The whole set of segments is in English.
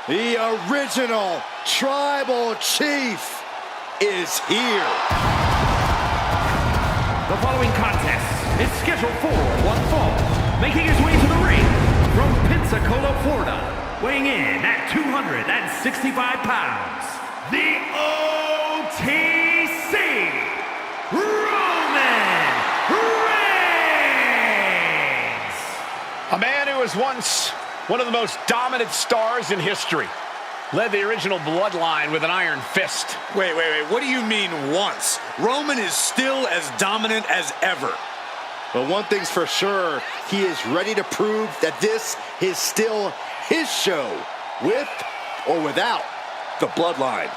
The original Tribal Chief is here. The following contest is scheduled for one fall. Making his way to the ring from Pensacola, Florida, weighing in at 265 pounds, the OTC, Roman Reigns! A man who was once one of the most dominant stars in history. Led the original bloodline with an iron fist. Wait. What do you mean once? Roman is still as dominant as ever. But one thing's for sure, he is ready to prove that this is still his show, with or without the bloodline.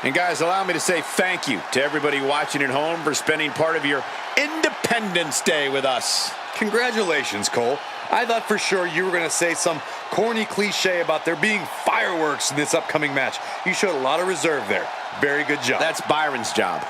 And guys, allow me to say thank you to everybody watching at home for spending part of your Independence Day with us. Congratulations, Cole. I thought for sure you were going to say some corny cliche about there being fireworks in this upcoming match. You showed a lot of reserve there. Very good job. That's Byron's job.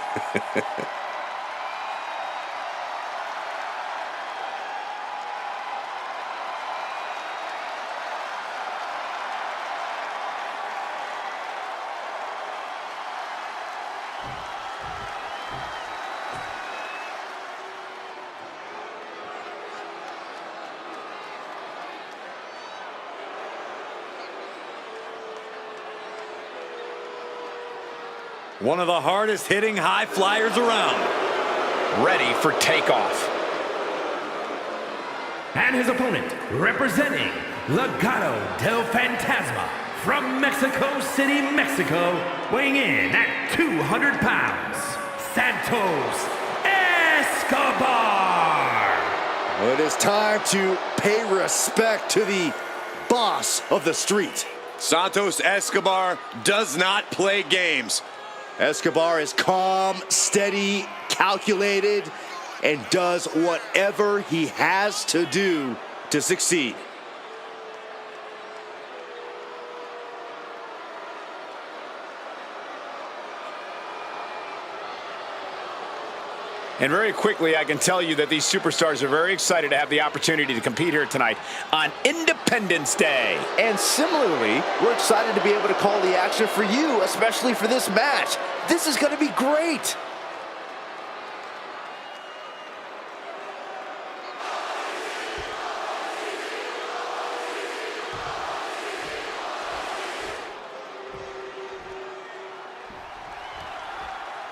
One of the hardest hitting high flyers around. Ready for takeoff. And his opponent, representing Legado del Fantasma from Mexico City, Mexico, weighing in at 200 pounds, Santos Escobar. Well, it is time to pay respect to the boss of the street. Santos Escobar does not play games. Escobar is calm, steady, calculated, and does whatever he has to do to succeed. And very quickly, I can tell you that these superstars are very excited to have the opportunity to compete here tonight on Independence Day. And similarly, we're excited to be able to call the action for you, especially for this match. This is going to be great.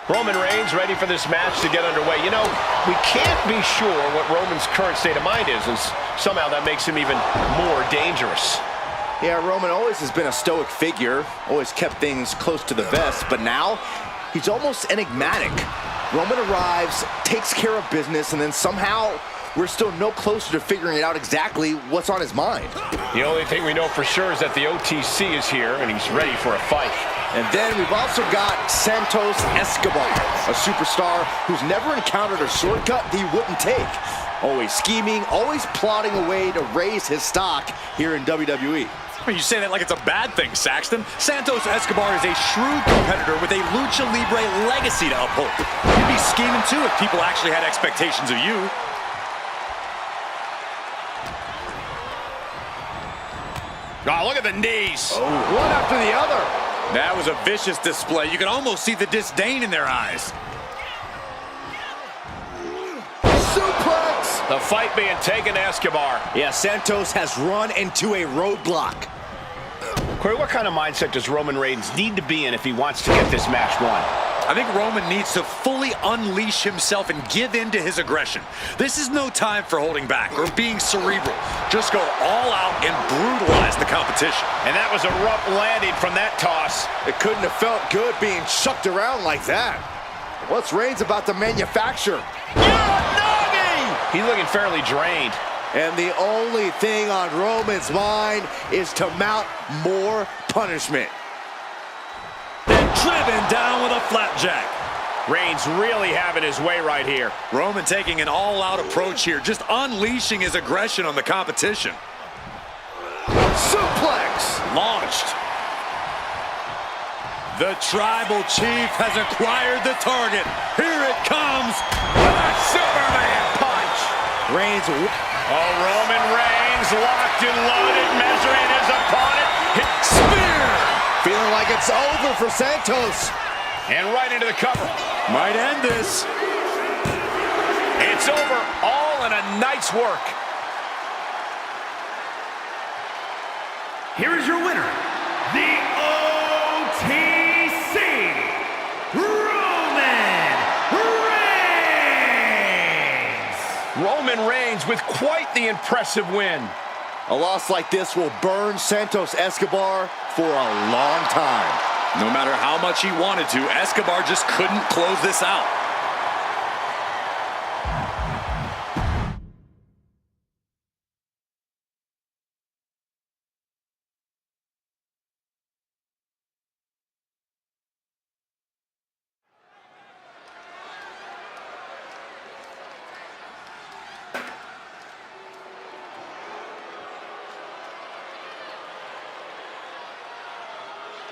Roman Reigns ready for this match to get underway. You know, we can't be sure what Roman's current state of mind is, and somehow that makes him even more dangerous. Yeah, Roman always has been a stoic figure, always kept things close to the vest, but now he's almost enigmatic. Roman arrives, takes care of business, and then somehow we're still no closer to figuring out exactly what's on his mind. The only thing we know for sure is that the OTC is here, and he's ready for a fight. And then we've also got Santos Escobar, a superstar who's never encountered a shortcut that he wouldn't take. Always scheming, always plotting a way to raise his stock here in WWE. You say that like it's a bad thing, Saxton. Santos Escobar is a shrewd competitor with a Lucha Libre legacy to uphold. You'd be scheming too if people actually had expectations of you. Oh, look at the knees. Oh, one after the other. That was a vicious display. You can almost see the disdain in their eyes. Suplex! The fight being taken to Escobar. Yeah, Santos has run into a roadblock. Corey, what kind of mindset does Roman Reigns need to be in if he wants to get this match won? I think Roman needs to fully unleash himself and give in to his aggression. This is no time for holding back or being cerebral. Just go all out and brutalize the competition. And that was a rough landing from that toss. It couldn't have felt good being chucked around like that. What's Reigns about to manufacture? He's looking fairly drained. And the only thing on Roman's mind is to mount more punishment. Then driven down with a flapjack. Reigns really having his way right here. Roman taking an all-out approach here, just unleashing his aggression on the competition. Suplex! Launched. The Tribal Chief has acquired the target. Here it comes. The Superman punch. Reigns. Oh, Roman Reigns locked and loaded, measuring his opponent. Spear. Feeling like it's over for Santos. And right into the cover. Might end this. It's over, all in a night's work. Here is your winner, the OTC, Roman Reigns! Roman Reigns with quite the impressive win. A loss like this will burn Santos Escobar for a long time. No matter how much he wanted to, Escobar just couldn't close this out.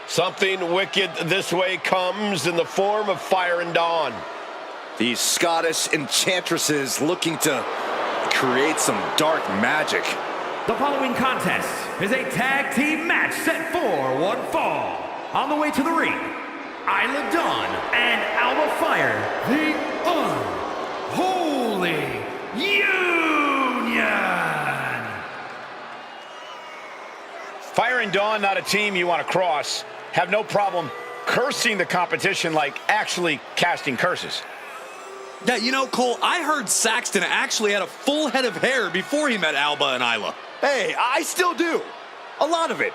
Something wicked this way comes in the form of Fire and Dawn. These Scottish enchantresses looking to create some dark magic. The following contest is a tag team match set for one fall. On the way to the ring, Isla Dawn and Alba Fire, the Unholy Union. Fire and Dawn, not a team you want to cross. Have no problem cursing the competition like actually casting curses. Yeah, you know, Cole, I heard Saxton actually had a full head of hair before he met Alba and Isla. Hey, I still do. A lot of it.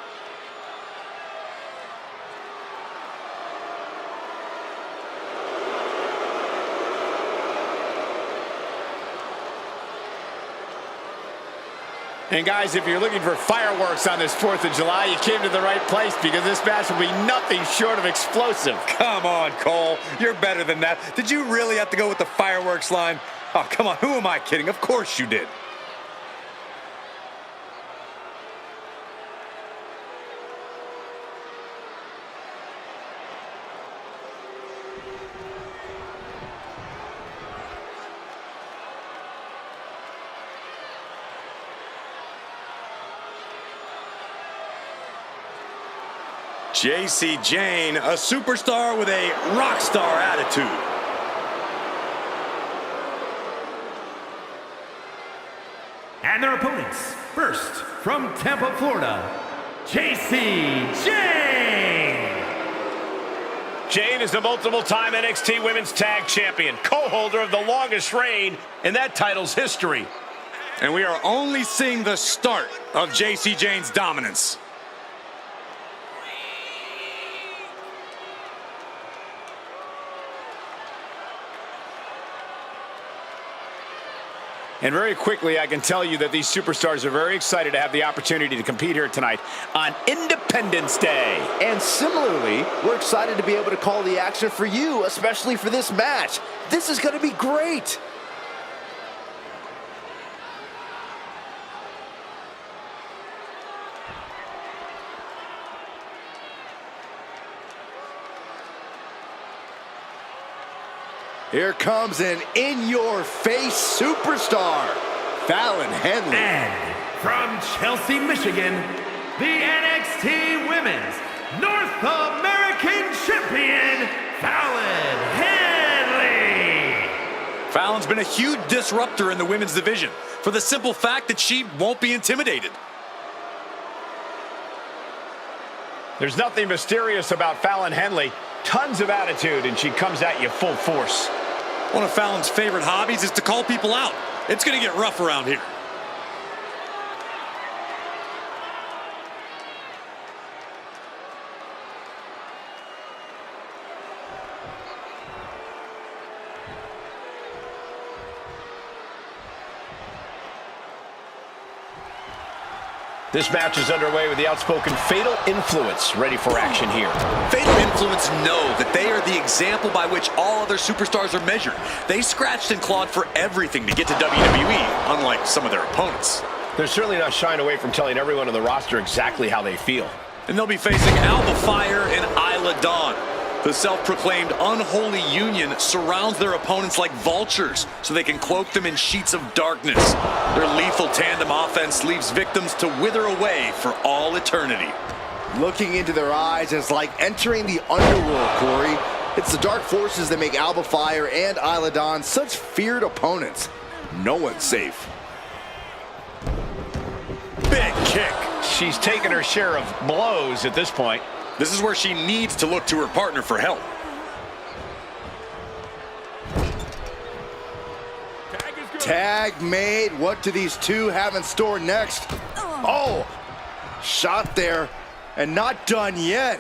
And guys, if you're looking for fireworks on this 4th of July, you came to the right place because this match will be nothing short of explosive. Come on, Cole. You're better than that. Did you really have to go with the fireworks line? Oh, come on. Who am I kidding? Of course you did. JC Jane, a superstar with a rock star attitude. And their opponents, first from Tampa, Florida, JC Jane. Jane is the multiple-time NXT Women's Tag Champion, co-holder of the longest reign in that title's history. And we are only seeing the start of JC Jane's dominance. And very quickly, I can tell you that these superstars are very excited to have the opportunity to compete here tonight on Independence Day. And similarly, we're excited to be able to call the action for you, especially for this match. This is going to be great. Here comes an in-your-face superstar, Fallon Henley. And from Chelsea, Michigan, the NXT Women's North American Champion, Fallon Henley. Fallon's been a huge disruptor in the women's division for the simple fact that she won't be intimidated. There's nothing mysterious about Fallon Henley. Tons of attitude, and she comes at you full force. One of Fallon's favorite hobbies is to call people out. It's going to get rough around here. This match is underway with the outspoken Fatal Influence ready for action here. Fatal Influence know that they are the example by which all other superstars are measured. They scratched and clawed for everything to get to WWE, unlike some of their opponents. They're certainly not shying away from telling everyone on the roster exactly how they feel. And they'll be facing Alba Fire and Isla Dawn. The self-proclaimed unholy union surrounds their opponents like vultures so they can cloak them in sheets of darkness. Their lethal tandem offense leaves victims to wither away for all eternity. Looking into their eyes is like entering the underworld, Corey. It's the dark forces that make Alba Fire and Isla Dawn such feared opponents. No one's safe. Big kick. She's taken her share of blows at this point. This is where she needs to look to her partner for help. Tag made. What do these two have in store next? Oh, shot there and not done yet.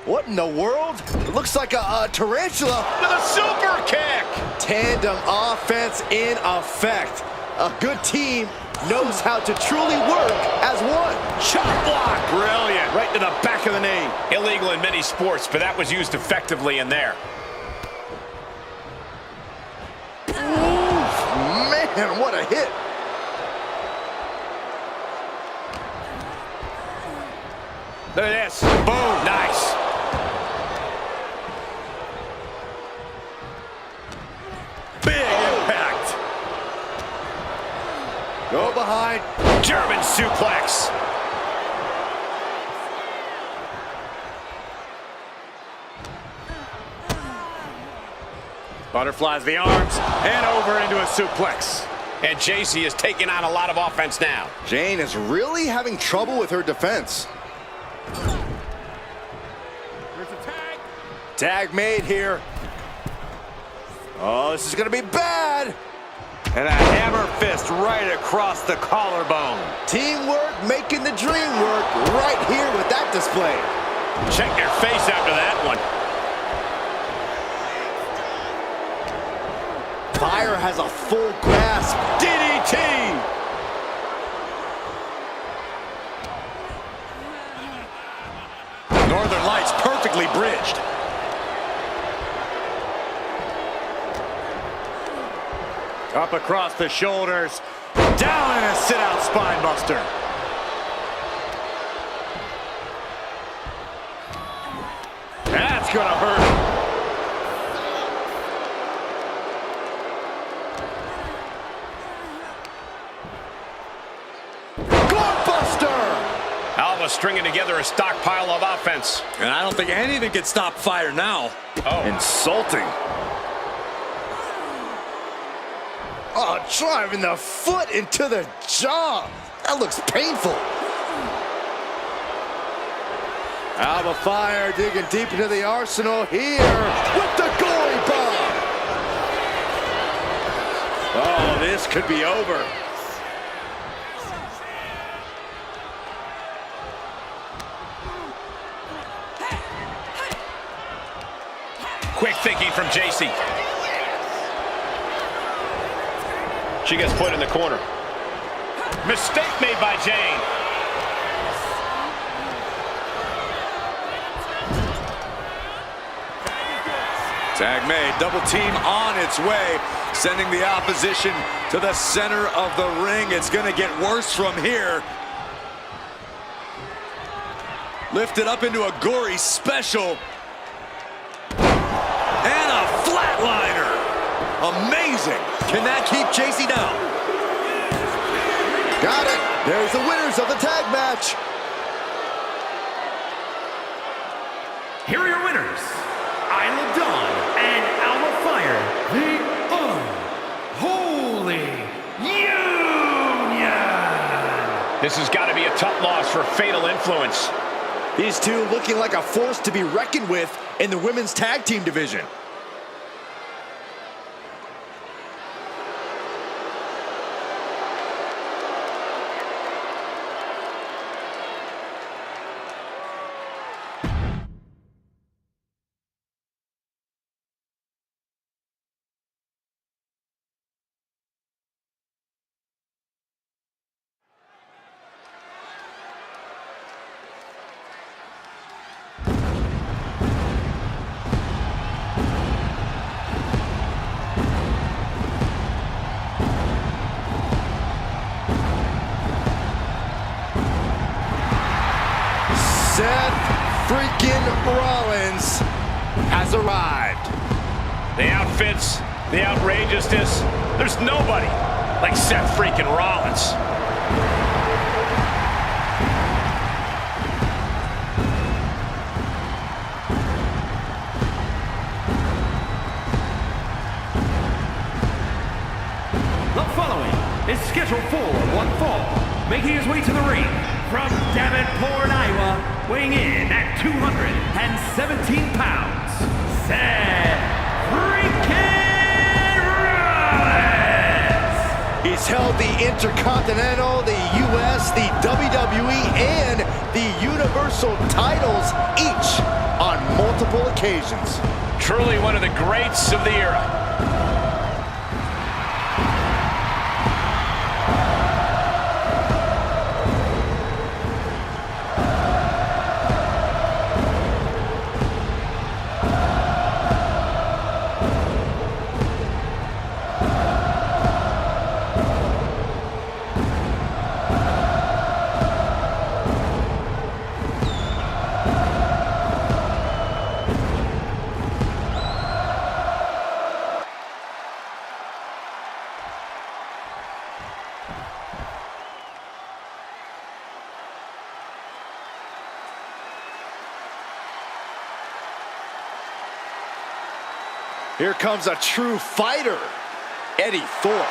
What in the world? It looks like a tarantula. With a super kick. Tandem offense in effect. A good team knows how to truly work as one. Shot block. Brilliant. Right to the back of the knee. Illegal in many sports, but that was used effectively in there. Man, what a hit. Look at this. Boom. Nice. Big impact. Go behind. German suplex. Butterflies the arms and over into a suplex. And JC is taking on a lot of offense now. Jane is really having trouble with her defense. There's a tag. Tag made here. Oh, this is going to be bad. And a hammer fist right across the collarbone. Teamwork making the dream work right here with that display. Check your face after that one. Fire has a full grasp. DDT! Northern Lights perfectly bridged. Up across the shoulders. Down in a sit-out spine buster. That's gonna hurt. Alba stringing together a stockpile of offense. And I don't think anything can stop Fire now. Oh. Insulting. Oh, driving the foot into the jaw. That looks painful. Alba Fire digging deep into the arsenal here with the gory bomb. Oh, this could be over. Quick thinking from JC. She gets put in the corner. Mistake made by Jane. Tag made, double team on its way, sending the opposition to the center of the ring. It's gonna get worse from here. Lifted up into a gory special. And a flatliner. Amazing. Can that keep JC down? Got it. There's the winners of the tag match. Here are your winners, Isla Dawn and Alba Fire, the Unholy Union. This has got to be a tough loss for Fatal Influence. These two looking like a force to be reckoned with in the women's tag team division. Seth freaking Rollins has arrived. The outfits, the outrageousness, there's nobody like Seth freaking Rollins. The following is scheduled for one fall, making his way to the ring from Davenport, Iowa, weighing in at 217 pounds, Seth freaking Rollins! He's held the Intercontinental, the US, the WWE, and the Universal titles, each on multiple occasions. Truly one of the greats of the era. Here comes a true fighter, Eddie Thorpe.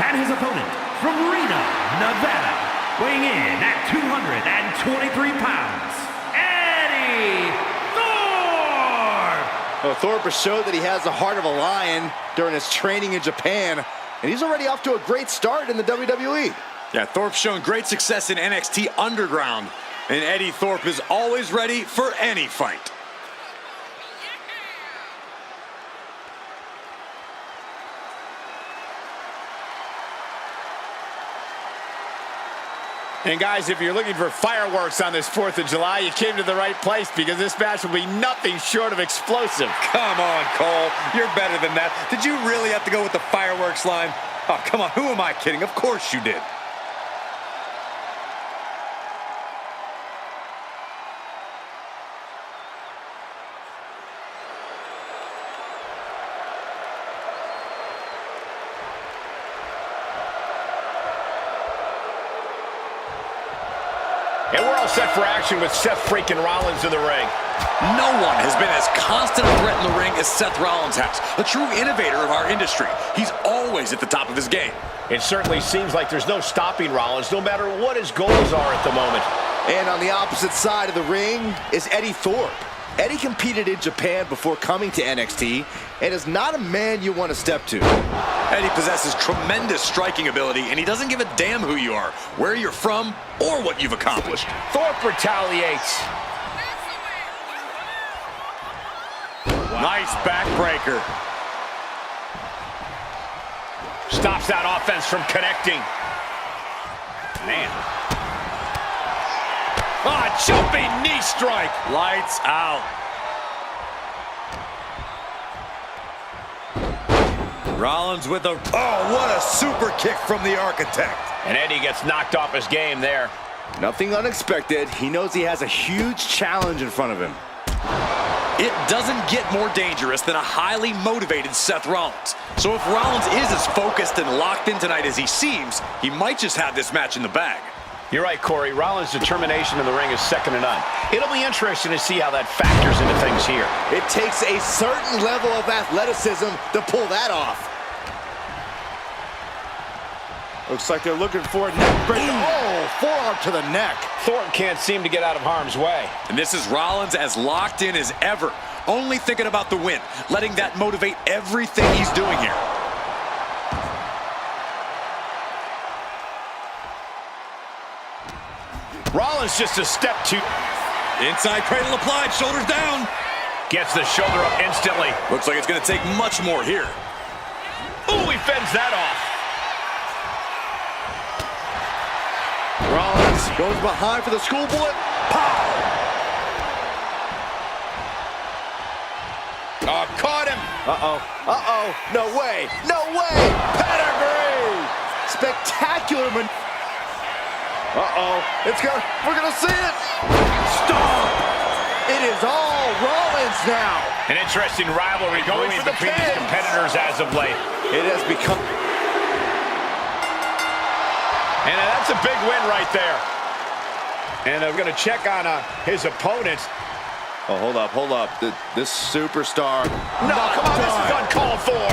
And his opponent from Reno, Nevada, weighing in at 223 pounds, Eddie Thorpe! Well, Thorpe has showed that he has the heart of a lion during his training in Japan, and he's already off to a great start in the WWE. Yeah, Thorpe's shown great success in NXT Underground, and Eddie Thorpe is always ready for any fight. And guys, if you're looking for fireworks on this 4th of July, you came to the right place, because this match will be nothing short of explosive. Come on, Cole. You're better than that. Did you really have to go with the fireworks line? Oh, come on. Who am I kidding? Of course you did. And we're all set for action with Seth freaking Rollins in the ring. No one has been as constant a threat in the ring as Seth Rollins has. A true innovator of our industry. He's always at the top of his game. It certainly seems like there's no stopping Rollins, no matter what his goals are at the moment. And on the opposite side of the ring is Eddie Thorpe. Eddie competed in Japan before coming to NXT and is not a man you want to step to. Eddie possesses tremendous striking ability, and he doesn't give a damn who you are, where you're from, or what you've accomplished. Thorpe retaliates. Nice backbreaker. Stops that offense from connecting. Man. Jumping knee strike. Lights out. Rollins with a... Oh, what a super kick from the Architect. And Eddie gets knocked off his game there. Nothing unexpected. He knows he has a huge challenge in front of him. It doesn't get more dangerous than a highly motivated Seth Rollins. So if Rollins is as focused and locked in tonight as he seems, he might just have this match in the bag. You're right, Corey. Rollins' determination in the ring is second to none. It'll be interesting to see how that factors into things here. It takes a certain level of athleticism to pull that off. Looks like they're looking for a neck breaker. Oh, forearm to the neck. Thornton can't seem to get out of harm's way. And this is Rollins as locked in as ever. Only thinking about the win, letting that motivate everything he's doing here. Rollins just a step too. Inside cradle applied, shoulders down. Gets the shoulder up instantly. Looks like it's going to take much more here. Ooh, he fends that off. Rollins goes behind for the schoolboy. Pow! Oh, caught him. Uh-oh. Uh-oh. No way. No way. Pedigree. Spectacular man. Uh-oh. We're gonna see it. Stop. It is all Rollins now. An interesting rivalry going between these competitors as of late. It has become. And that's a big win right there. And I'm going to check on his opponents. Oh, hold up. This superstar. No, come on, this is uncalled for.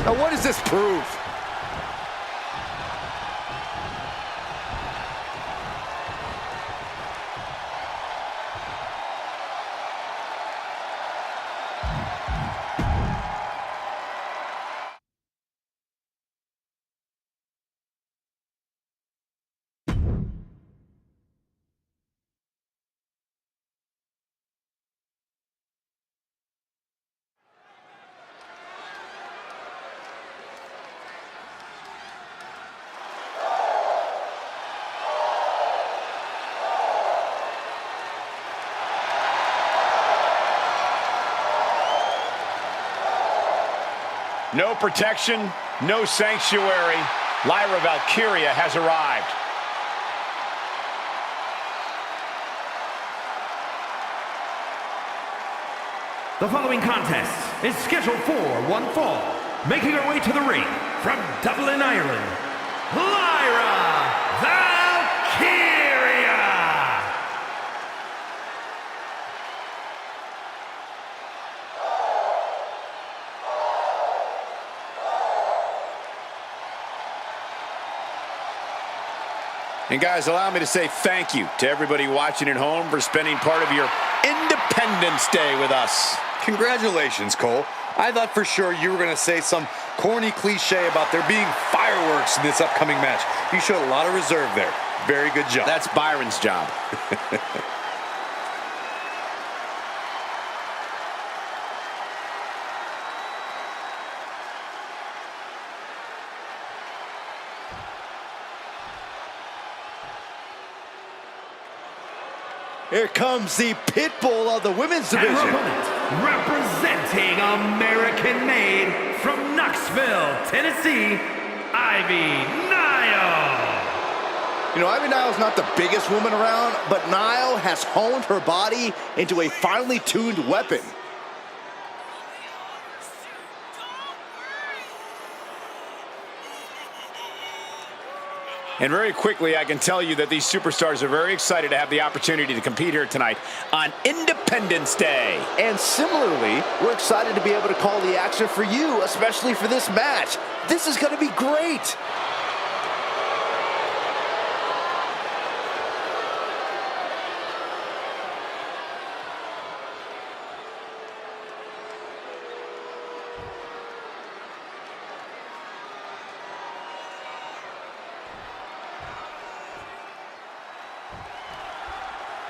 Now, what does this prove? No protection, no sanctuary. Lyra Valkyria has arrived. The following contest is scheduled for one fall. Making her way to the ring from Dublin, Ireland, Lyra Valkyria! And guys, allow me to say thank you to everybody watching at home for spending part of your Independence Day with us. Congratulations, Cole. I thought for sure you were going to say some corny cliche about there being fireworks in this upcoming match. You showed a lot of reserve there. Very good job. That's Byron's job. Here comes the pit bull of the women's And her division. opponent, representing American-made from Knoxville, Tennessee, Ivy Nile. You know, Ivy Nile's not the biggest woman around, but Nile has honed her body into a finely tuned weapon. And very quickly, I can tell you that these superstars are very excited to have the opportunity to compete here tonight on Independence Day. And similarly, we're excited to be able to call the action for you, especially for this match. This is going to be great.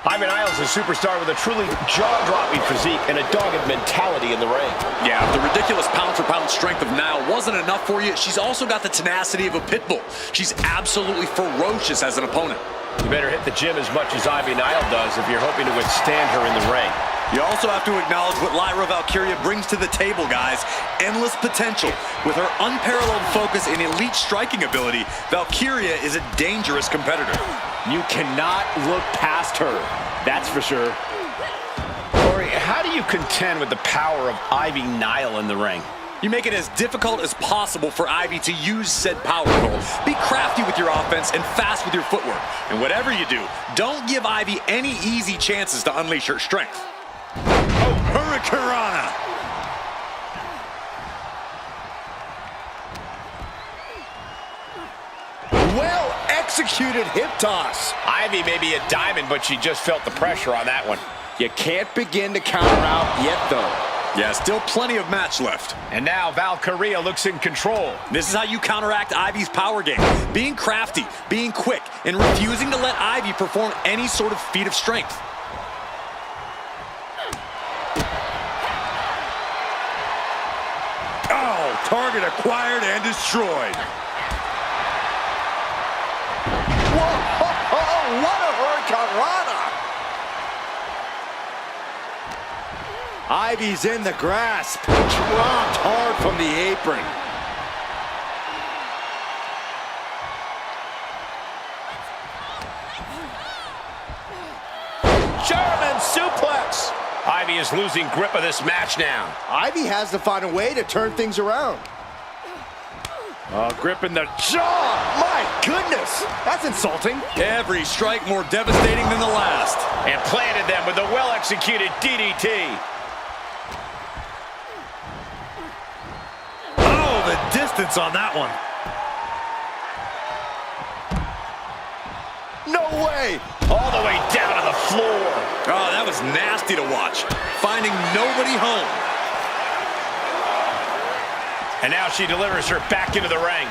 Ivy Nile is a superstar with a truly jaw-dropping physique and a dogged mentality in the ring. Yeah, if the ridiculous pound-for-pound strength of Nile wasn't enough for you, she's also got the tenacity of a pit bull. She's absolutely ferocious as an opponent. You better hit the gym as much as Ivy Nile does if you're hoping to withstand her in the ring. You also have to acknowledge what Lyra Valkyria brings to the table, guys. Endless potential. With her unparalleled focus and elite striking ability, Valkyria is a dangerous competitor. You cannot look past her, that's for sure. Corey, how do you contend with the power of Ivy Nile in the ring? You make it as difficult as possible for Ivy to use said power goal. Be crafty with your offense and fast with your footwork. And whatever you do, don't give Ivy any easy chances to unleash her strength. Oh, Hurricanrana! Well executed hip toss. Ivy may be a diamond, but she just felt the pressure on that one. You can't begin to counter out yet, though. Yeah, still plenty of match left. And now Valkyria looks in control. This is how you counteract Ivy's power game. Being crafty, being quick, and refusing to let Ivy perform any sort of feat of strength. Oh, target acquired and destroyed. Whoa, what a hurricanrana! Ivy's in the grasp, dropped hard from the apron. German suplex. Ivy is losing grip of this match now. Ivy has to find a way to turn things around. Gripping the jaw. My goodness, that's insulting. Every strike more devastating than the last. And planted them with a well-executed DDT. Oh, the distance on that one. No way. All the way down to the floor. Oh, that was nasty to watch. Finding nobody home. And now she delivers her back into the ring.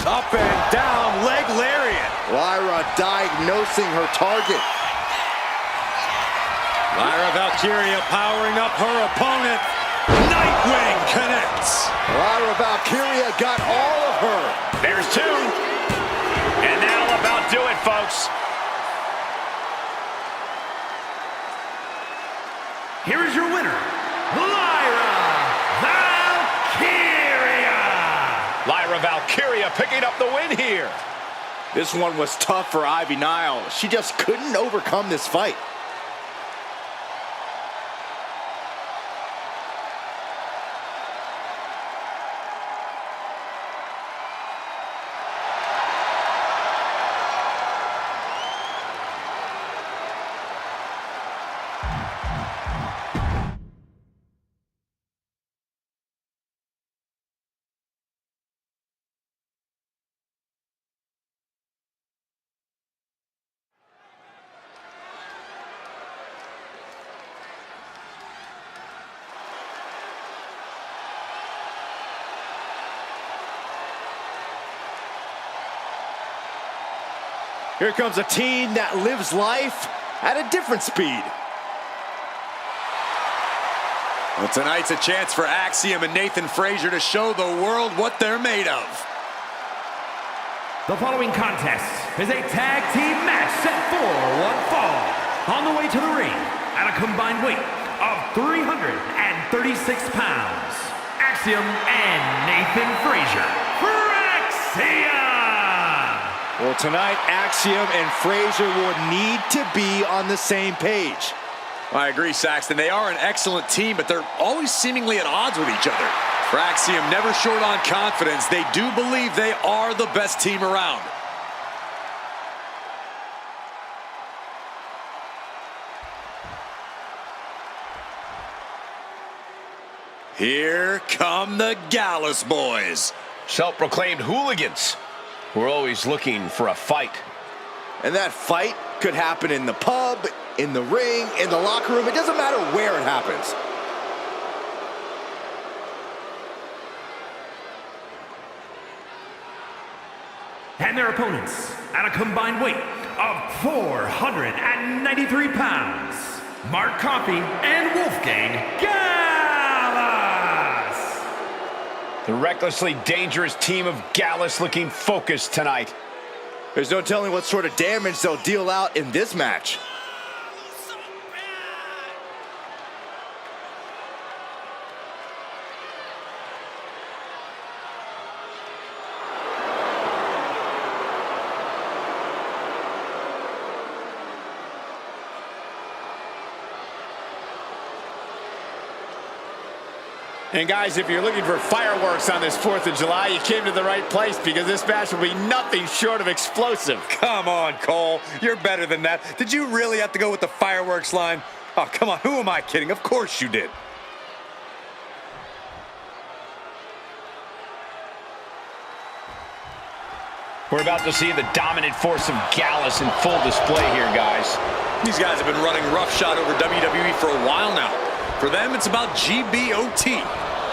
Up and down, leg lariat. Lyra diagnosing her target. Lyra Valkyria powering up her opponent. Nightwing connects. Lyra Valkyria got all of her. There's two. And that'll about do it, folks. Here is your winner, Lyra Valkyria! Lyra Valkyria picking up the win here. This one was tough for Ivy Nile. She just couldn't overcome this fight. Here comes a team that lives life at a different speed. Well, tonight's a chance for Axiom and Nathan Frazier to show the world what they're made of. The following contest is a tag team match set for one fall. On the way to the ring at a combined weight of 336 pounds, Axiom and Nathan Frazier. For Axiom! Well, tonight, Axiom and Frazier will need to be on the same page. I agree, Saxton. They are an excellent team, but they're always seemingly at odds with each other. For Axiom, never short on confidence, they do believe they are the best team around. Here come the Gallus boys. Self-proclaimed hooligans. We're always looking for a fight. And that fight could happen in the pub, in the ring, in the locker room. It doesn't matter where it happens. And their opponents at a combined weight of 493 pounds, Mark Coffey and Wolfgang Gallus! The recklessly dangerous team of Gallus looking focused tonight. There's no telling what sort of damage they'll deal out in this match. And guys, if you're looking for fireworks on this 4th of July, you came to the right place because this match will be nothing short of explosive. Come on, Cole. You're better than that. Did you really have to go with the fireworks line? Oh, come on. Who am I kidding? Of course you did. We're about to see the dominant force of Gallus in full display here, guys. These guys have been running roughshod over WWE for a while now. For them, it's about GBOT.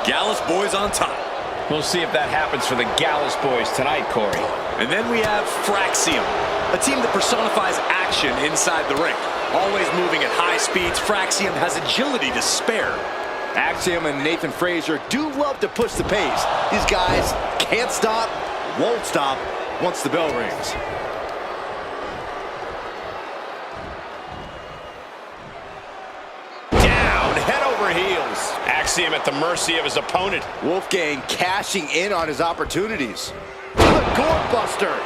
Gallus boys on top. We'll see if that happens for the Gallus boys tonight, Corey. And then we have Fraxium, a team that personifies action inside the ring. Always moving at high speeds, Fraxium has agility to spare. Axiom and Nathan Frazier do love to push the pace. These guys can't stop, won't stop once the bell rings. Down, head over heels. Axiom at the mercy of his opponent. Wolfgang cashing in on his opportunities. The Gore Buster.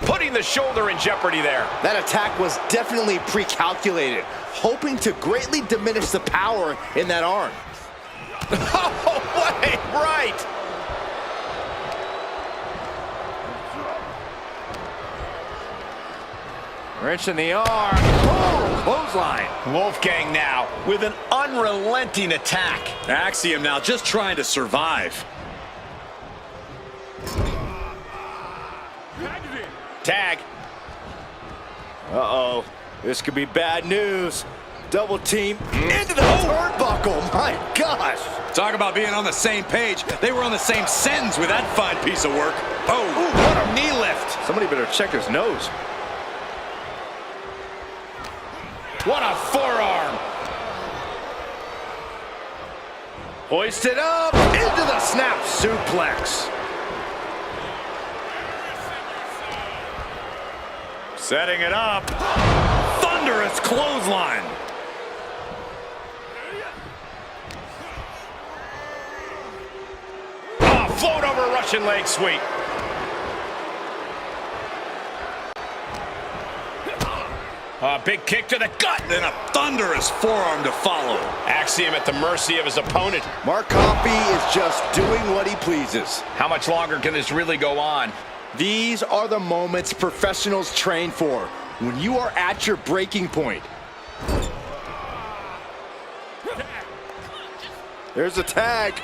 Putting the shoulder in jeopardy there. That attack was definitely pre-calculated, hoping to greatly diminish the power in that arm. Oh, what a right! Wrench in the arm. Oh, clothesline. Wolfgang now with an unrelenting attack. Axiom now just trying to survive. Tag. Uh-oh. This could be bad news. Double team into the turnbuckle. My gosh. Talk about being on the same page. They were on the same sentence with that fine piece of work. Oh, Ooh, what a knee lift. Somebody better check his nose. What a forearm. Hoisted up into the snap suplex. setting it up. Thunderous clothesline. Float over Russian leg sweep. A big kick to the gut. And a thunderous forearm to follow. Axiom at the mercy of his opponent. Mark Coffey is just doing what he pleases. How much longer can this really go on? These are the moments professionals train for, when you are at your breaking point. There's a tag.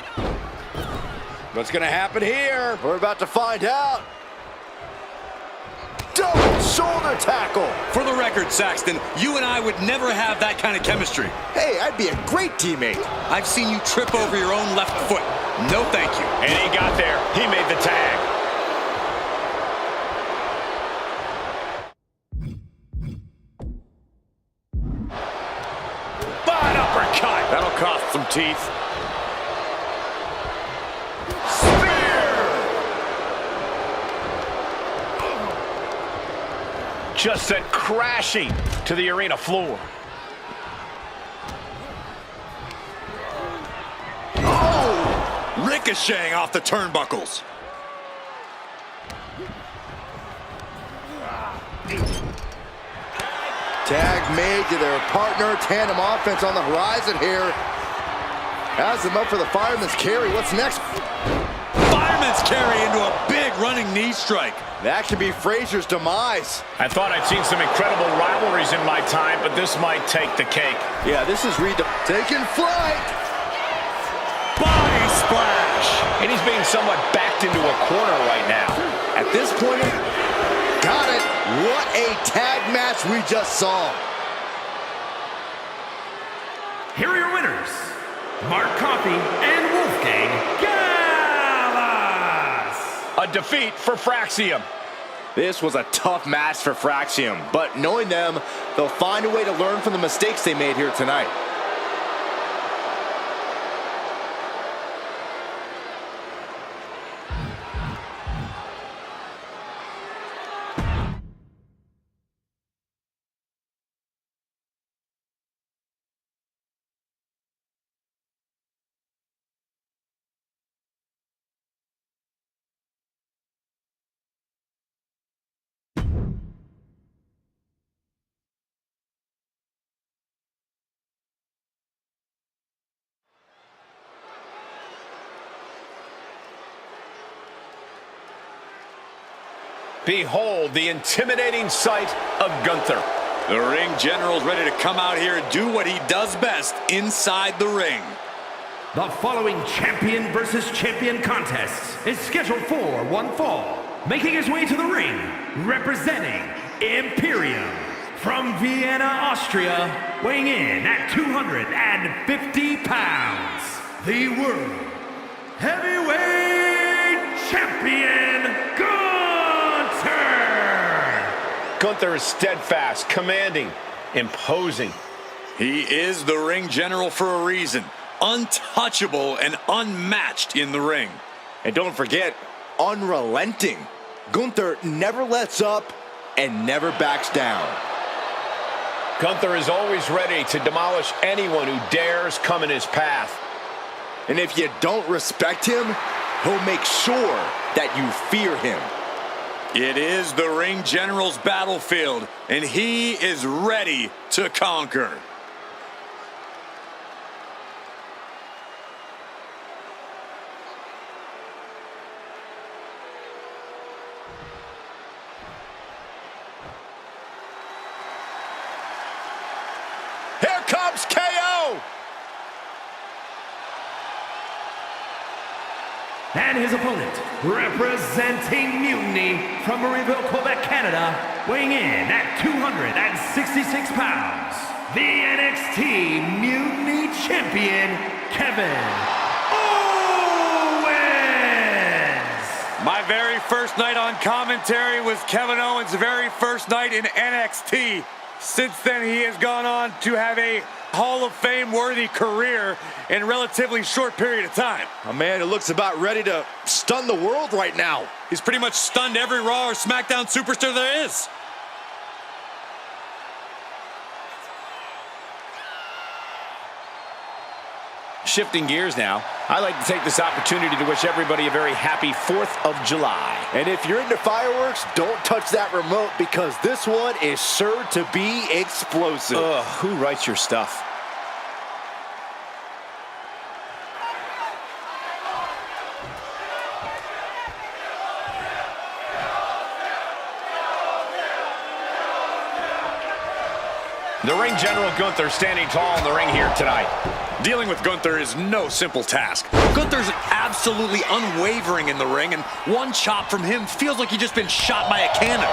What's going to happen here? We're about to find out. Double shoulder tackle. For the record, Saxton, you and I would never have that kind of chemistry. Hey, I'd be a great teammate. I've seen you trip over your own left foot. No thank you. And he got there. He made the tag. Bad uppercut. That'll cost some teeth. Just sent crashing to the arena floor. Oh! Ricocheting off the turnbuckles. Tag made to their partner. Tandem offense on the horizon here. Has them up for the fireman's carry. What's next? Fireman's carry into a big running knee strike. That could be Frazier's demise. I thought I'd seen some incredible rivalries in my time, but this might take the cake. Yeah, this is taking flight. Body splash. And he's being somewhat backed into a corner right now. At this point, got it. What a tag match we just saw. Here are your winners, Mark Coffey and Wolfgang Gallas. A defeat for Fraxium. This was a tough match for Fraxium, but knowing them, they'll find a way to learn from the mistakes they made here tonight. Behold the intimidating sight of Gunther. The ring general's ready to come out here and do what he does best inside the ring. The following champion versus champion contest is scheduled for one fall. Making his way to the ring, representing Imperium from Vienna, Austria, weighing in at 250 pounds, the World Heavyweight Champion, Gunther! Gunther is steadfast, commanding, imposing. He is the ring general for a reason. Untouchable and unmatched in the ring. And don't forget, unrelenting. Gunther never lets up and never backs down. Gunther is always ready to demolish anyone who dares come in his path. And if you don't respect him, he'll make sure that you fear him. It is the ring general's battlefield, and he is ready to conquer. Here comes KO! And his opponent, representing Mutiny from Marieville, Quebec, Canada, weighing in at 266 pounds, the NXT Mutiny Champion, Kevin Owens! My very first night on commentary was Kevin Owens' very first night in NXT. Since then, he has gone on to have a Hall of Fame-worthy career in a relatively short period of time. A man who looks about ready to stun the world right now. He's pretty much stunned every Raw or Smackdown superstar there is. Shifting gears now, I'd like to take this opportunity to wish everybody a very happy 4th of July. And if you're into fireworks, don't touch that remote because this one is sure to be explosive. Ugh, who writes your stuff? The ring general Gunther standing tall in the ring here tonight. Dealing with Gunther is no simple task. Gunther's absolutely unwavering in the ring, and one chop from him feels like he's just been shot by a cannon.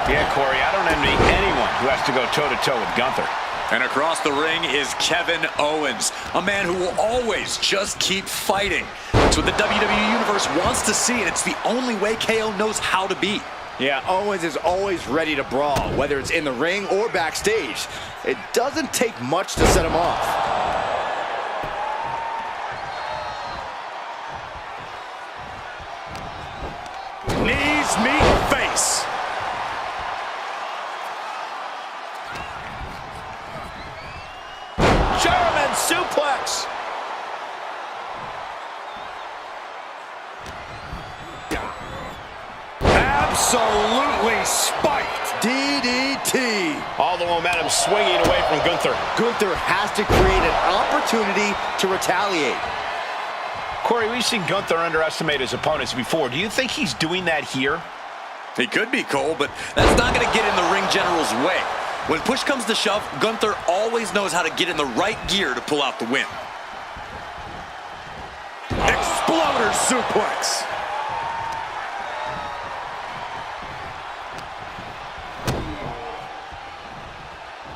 Yeah, Corey, I don't envy anyone who has to go toe-to-toe with Gunther. And across the ring is Kevin Owens, a man who will always just keep fighting. It's what the WWE Universe wants to see, and it's the only way KO knows how to be. Yeah, Owens is always ready to brawl, whether it's in the ring or backstage. It doesn't take much to set him off. Knees meet face. German suplex. Absolutely spiked. DDT. All the momentum swinging away from Gunther. Gunther has to create an opportunity to retaliate. Corey, we've seen Gunther underestimate his opponents before. Do you think he's doing that here? He could be, Cole, but that's not going to get in the ring general's way. When push comes to shove, Gunther always knows how to get in the right gear to pull out the win. Exploder suplex.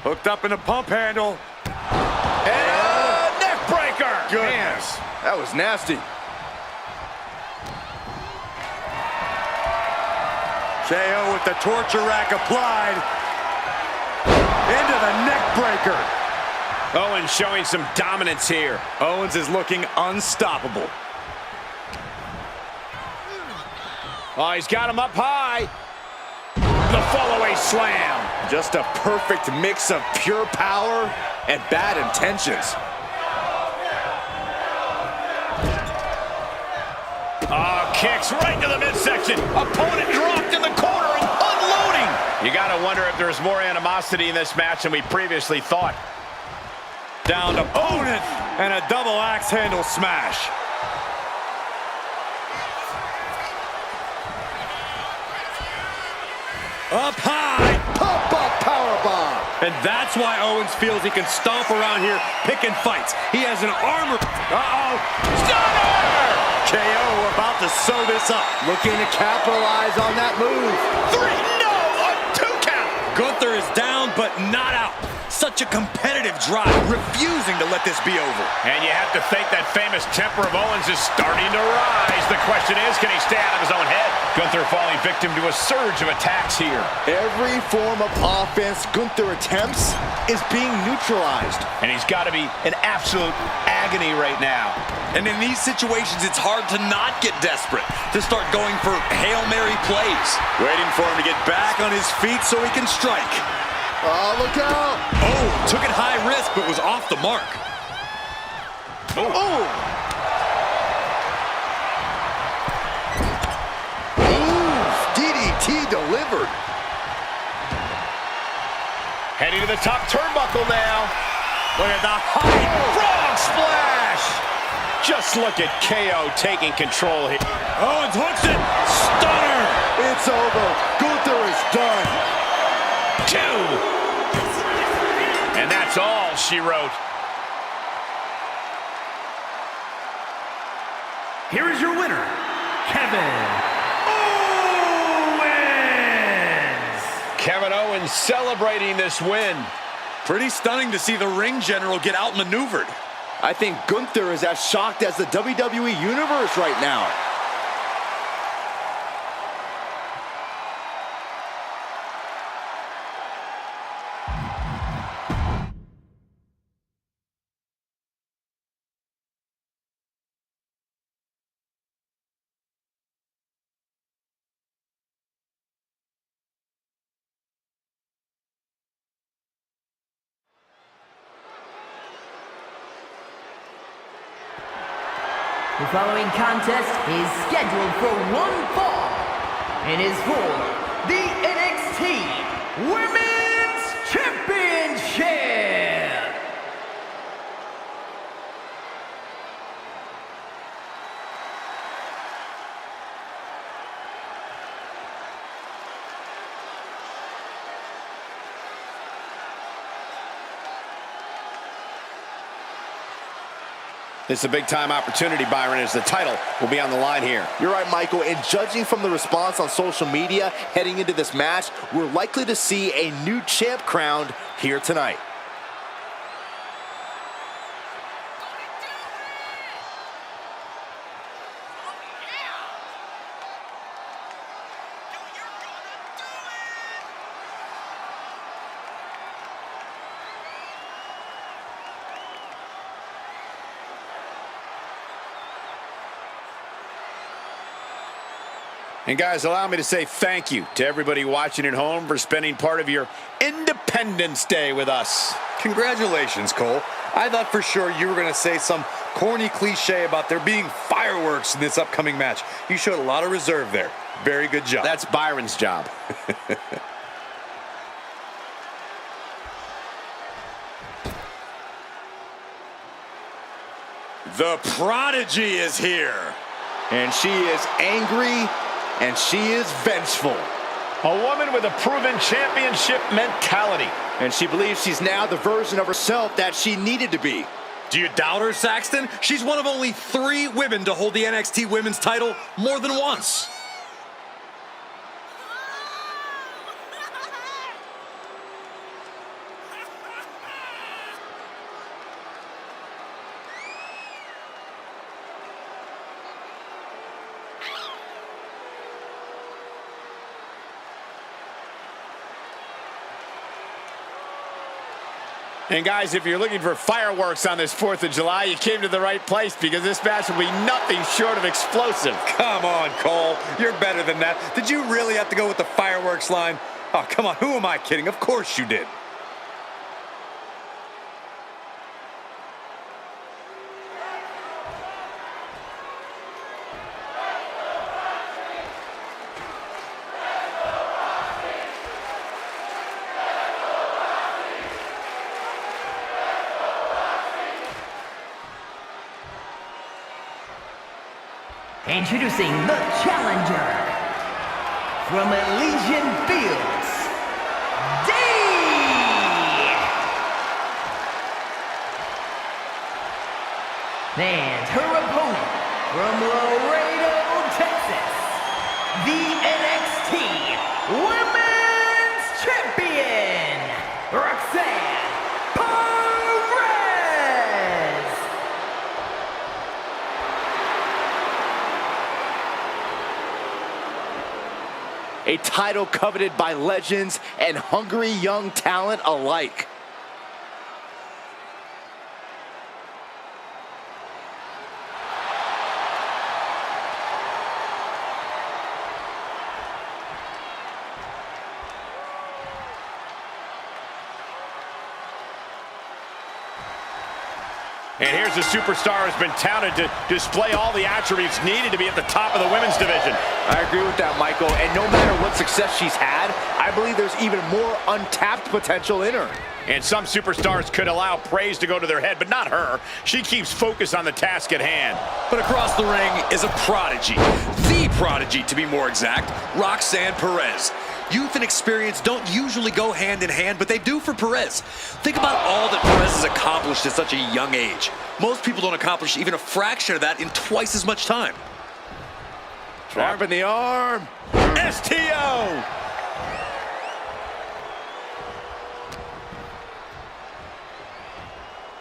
Hooked up in a pump handle. And a neck breaker. Goodness, that was nasty. KO with the torture rack applied. Into the neck breaker. Owens showing some dominance here. Owens is looking unstoppable. Oh, he's got him up high. The fall-away slam. Just a perfect mix of pure power and bad intentions. Oh, kicks right to the midsection. Opponent dropped in the corner and unloading. You gotta wonder if there's more animosity in this match than we previously thought. Down to opponent and a double axe handle smash. Up high. Pop-up powerbomb. And that's why Owens feels he can stomp around here picking fights. He has an armor. Uh-oh. Stunner! KO about to sew this up. Looking to capitalize on that move. 3, no, a 2 count. Gunther is down, but not out. Such a competitive drive, refusing to let this be over. And you have to think that famous temper of Owens is starting to rise. The question is, can he stay out of his own head? Gunther falling victim to a surge of attacks here. Every form of offense Gunther attempts is being neutralized. And he's got to be in absolute agony right now. And in these situations, it's hard to not get desperate, to start going for Hail Mary plays. Waiting for him to get back on his feet so he can strike. Oh, look out! Oh, took it high risk, but was off the mark. Oh! Ooh, DDT delivered. Heading to the top turnbuckle now. Look at the height. Frog splash! Just look at KO taking control here. Owens hooks it. Stunner. It's over. Gunther is done. 2. And that's all she wrote. Here is your winner, Kevin Owens! Kevin Owens celebrating this win. Pretty stunning to see the ring general get outmaneuvered. I think Gunther is as shocked as the WWE Universe right now. The following contest is scheduled for one fall and is for the NXT Women's Championship. This is a big-time opportunity, Byron, as the title will be on the line here. You're right, Michael, and judging from the response on social media heading into this match, we're likely to see a new champ crowned here tonight. And guys, allow me to say thank you to everybody watching at home for spending part of your Independence Day with us. Congratulations, Cole. I thought for sure you were going to say some corny cliche about there being fireworks in this upcoming match. You showed a lot of reserve there. Very good job. That's Byron's job. The Prodigy is here. And she is angry, and she is vengeful. A woman with a proven championship mentality. And she believes she's now the version of herself that she needed to be. Do you doubt her, Saxton? She's one of only 3 women to hold the NXT Women's title more than once. And guys, if you're looking for fireworks on this 4th of July, you came to the right place because this match will be nothing short of explosive. Come on, Cole. You're better than that. Did you really have to go with the fireworks line? Oh, come on. Who am I kidding? Of course you did. Introducing the challenger from Elysian Fields, champion, Roxanne Perez! A title coveted by legends and hungry young talent alike. And here's a superstar who's been touted to display all the attributes needed to be at the top of the women's division. I agree with that, Michael. And no matter what success she's had, I believe there's even more untapped potential in her. And some superstars could allow praise to go to their head, but not her. She keeps focus on the task at hand. But across the ring is a prodigy. The prodigy, to be more exact, Roxanne Perez. Youth and experience don't usually go hand in hand, but they do for Perez. Think about all that Perez has accomplished at such a young age. Most people don't accomplish even a fraction of that in twice as much time. Trap in the arm. STO!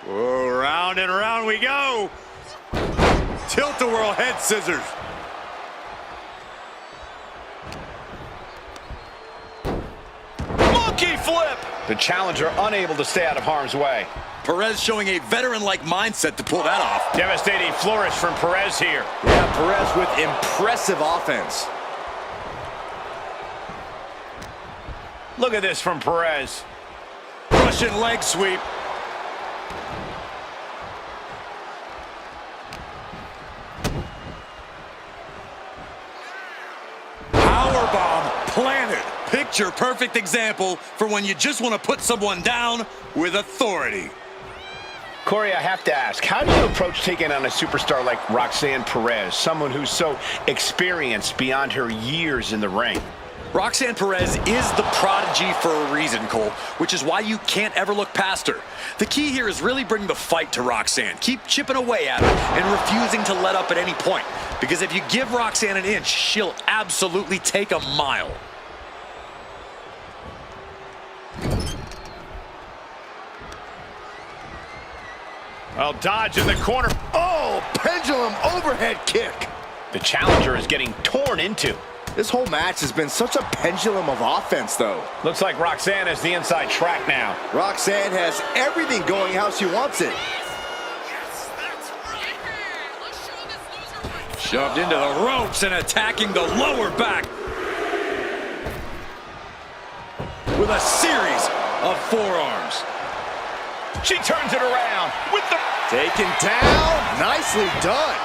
Whoa, round and round we go. Tilt-a-whirl head scissors. Monkey flip! The challenger unable to stay out of harm's way. Perez showing a veteran-like mindset to pull that off. Devastating flourish from Perez here. Yeah, Perez with impressive offense. Look at this from Perez. Russian leg sweep. Powerbomb planted. Picture perfect example for when you just want to put someone down with authority. Corey, I have to ask, how do you approach taking on a superstar like Roxanne Perez, someone who's so experienced beyond her years in the ring? Roxanne Perez is the prodigy for a reason, Cole, which is why you can't ever look past her. The key here is really bring the fight to Roxanne. Keep chipping away at her and refusing to let up at any point. Because if you give Roxanne an inch, she'll absolutely take a mile. Well, dodge in the corner. Oh, pendulum overhead kick. The challenger is getting torn into. This whole match has been such a pendulum of offense, though. Looks like Roxanne has the inside track now. Roxanne has everything going how she wants it. Shoved into the ropes and attacking the lower back with a series of forearms. She turns it around with the... Taken down. Nicely done.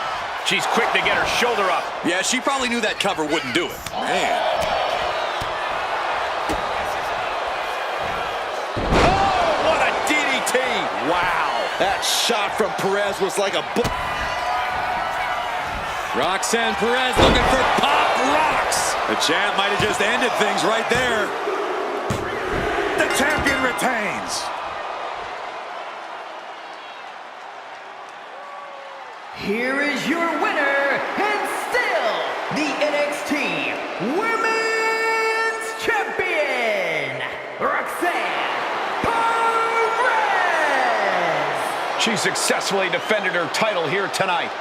She's quick to get her shoulder up. Yeah, she probably knew that cover wouldn't do it. Man. Oh, what a DDT. Wow. That shot from Perez was like a... Roxanne Perez looking for pop rocks. The champ might have just ended things right there. The champion retains. Here is your winner, and still the NXT Women's Champion, Roxanne Perez! She successfully defended her title here tonight.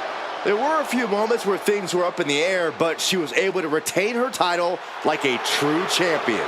There were a few moments where things were up in the air, but she was able to retain her title like a true champion.